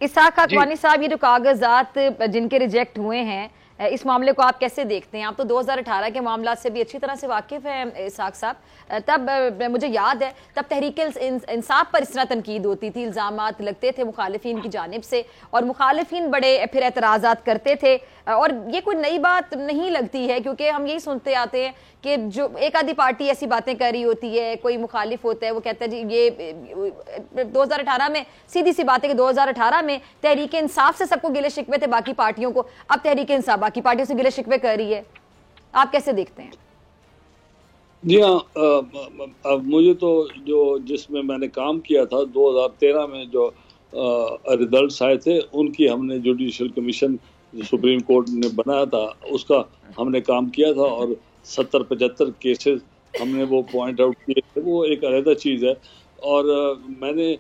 इसहाक खाकवानी साहब, ये जो कागजात जिनके रिजेक्ट हुए हैं, इस मामले को आप कैसे देखते हैं? आप तो 2018 के मामला से भी अच्छी तरह से वाकिफ हैं इसहाक साहब। तब मुझे याद है, तब तहरीक इंसाफ पर इस तरह तनकीद होती थी, इल्जामात लगते थे मुखालिफिन की जानिब से, और मुखालिफिन बड़े फिर एतराज़ात करते थे। और ये कोई नई बात नहीं लगती है, क्योंकि हम यही सुनते आते हैं कि जो एक आधी पार्टी ऐसी बातें कर रही होती है, कोई मुखालिफ होता है, वो कहता है जी ये 2018 में सीधी सी बात है कि 2018 में तहरीक इंसाफ से सबको गिले शिकवे थे, बाकी पार्टियों को, अब तहरीक इंसाफ बाकी पार्टियों से गिले शिकवे कर रही है। आप कैसे देखते हैं? जी हाँ, मुझे तो जो जिसमें मैंने काम किया था 2013 में जो रिजल्ट्स आए थे, उनकी हमने जुडिशल कमीशन जो सुप्रीम कोर्ट ने बनाया था उसका हमने काम किया था, और 70-75 केसेस हमने वो पॉइंट आउट किए थे। वो एक अलग चीज़ है। और मैंने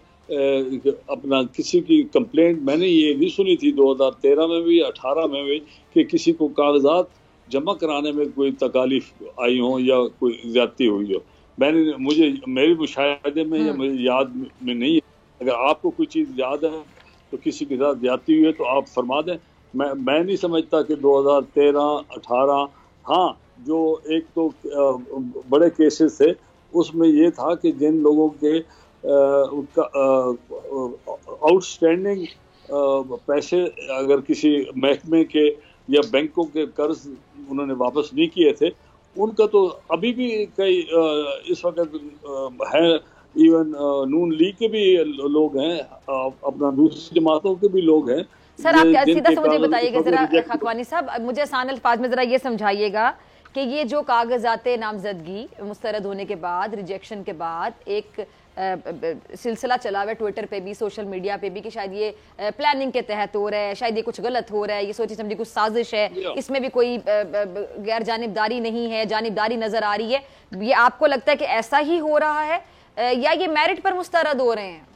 अपना किसी की कंप्लेंट मैंने ये भी सुनी थी 2013 में भी 18 में भी कि किसी को कागजात जमा कराने में कोई तकालीफ आई हो या कोई ज्यादती हुई हो। मेरे मुशाहिदे में या मुझे याद में नहीं है। अगर आपको कोई चीज़ याद है तो किसी के साथ ज्यादती हुई है तो आप फरमा दें। मैं नहीं समझता कि 2013-18, हाँ, जो एक तो बड़े केसेस थे उसमें ये था कि जिन लोगों के आउटस्टैंडिंग पैसे अगर किसी महकमे के या बैंकों के कर्ज उन्होंने वापस नहीं किए थे, उनका तो अभी भी कई इस वक्त है। इवन नून लीग के भी लोग हैं, अपना दूसरी जमातों के भी लोग हैं। सर, आप सीधा से मुझे बताइएगा जरा खाकवानी साहब, मुझे आसान अल्फाज में जरा ये समझाइएगा कि ये जो कागजात नामजदगी मुस्तरद होने के बाद, रिजेक्शन के बाद एक सिलसिला चला हुआ है ट्विटर पे भी, सोशल मीडिया पे भी, कि शायद ये प्लानिंग के तहत हो रहा है, शायद ये कुछ गलत हो रहा है, ये सोची समझी कुछ साजिश है, इसमें भी कोई गैर जानिबदारी नहीं है, जानिबदारी नजर आ रही है। ये आपको लगता है कि ऐसा ही हो रहा है या ये मेरिट पर मुस्तरद हो रहे हैं?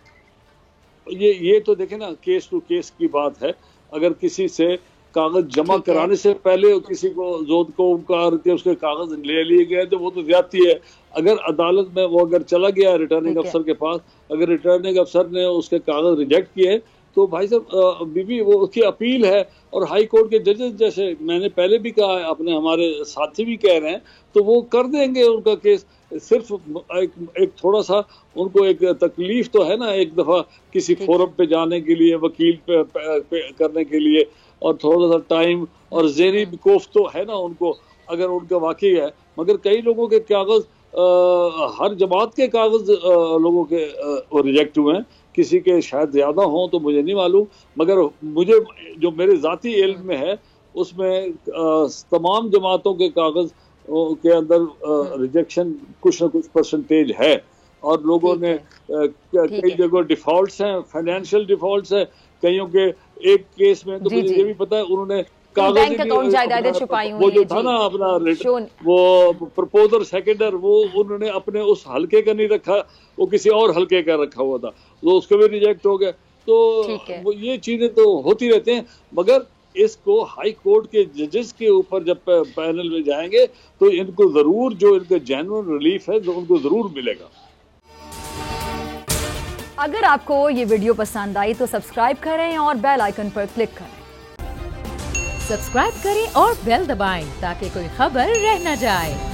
ये तो देखे ना, केस टू केस की बात है। अगर किसी से कागज जमा कराने से पहले किसी को जोत को उकार के उसके कागज ले लिए गए तो वो तो ज्यादती है। अगर अदालत में वो अगर चला गया रिटर्निंग अफसर के पास, अगर रिटर्निंग अफसर ने उसके कागज रिजेक्ट किए तो भाई साहब बीबी वो उसकी अपील है, और हाई कोर्ट के जजेस, जैसे मैंने पहले भी कहा है, अपने हमारे साथी भी कह रहे हैं, तो वो कर देंगे उनका केस। सिर्फ एक थोड़ा सा उनको एक तकलीफ तो है ना, एक दफा किसी फोरम पे जाने के लिए, वकील पे करने के लिए, और थोड़ा सा टाइम और ज़हनी कोफ तो है ना उनको, अगर उनका वाकई है। मगर कई लोगों के कागज, हर जमात के कागज लोगों के रिजेक्ट हुए हैं, किसी के शायद ज्यादा हों तो मुझे नहीं मालूम, मगर मुझे जो मेरे जाती इल्म में है उसमें तमाम जमातों के कागज के अंदर रिजेक्शन कुछ न कुछ परसेंटेज है। और लोगों ने कई जगह डिफॉल्ट्स हैं, फाइनेंशियल डिफॉल्ट्स है कईयों के। एक केस में तो मुझे ये भी पता है उन्होंने बैंक अकाउंट जायदादें छुपाई हुई, वो जो था ना अपना वो प्रपोजर सेकेंडर, वो उन्होंने अपने उस हल्के का नहीं रखा, वो किसी और हल्के का रखा हुआ था, तो उसके भी रिजेक्ट हो गए। तो ये चीजें तो होती रहती हैं। मगर इसको हाई कोर्ट के जजेस के ऊपर जब पैनल में जाएंगे तो इनको जरूर, जो इनका जेन्युइन रिलीफ है, जो उनको जरूर मिलेगा। अगर आपको ये वीडियो पसंद आई तो सब्सक्राइब करें और बेल आइकन पर क्लिक करें। सब्सक्राइब करें और बेल दबाएं ताकि कोई खबर रह न जाए।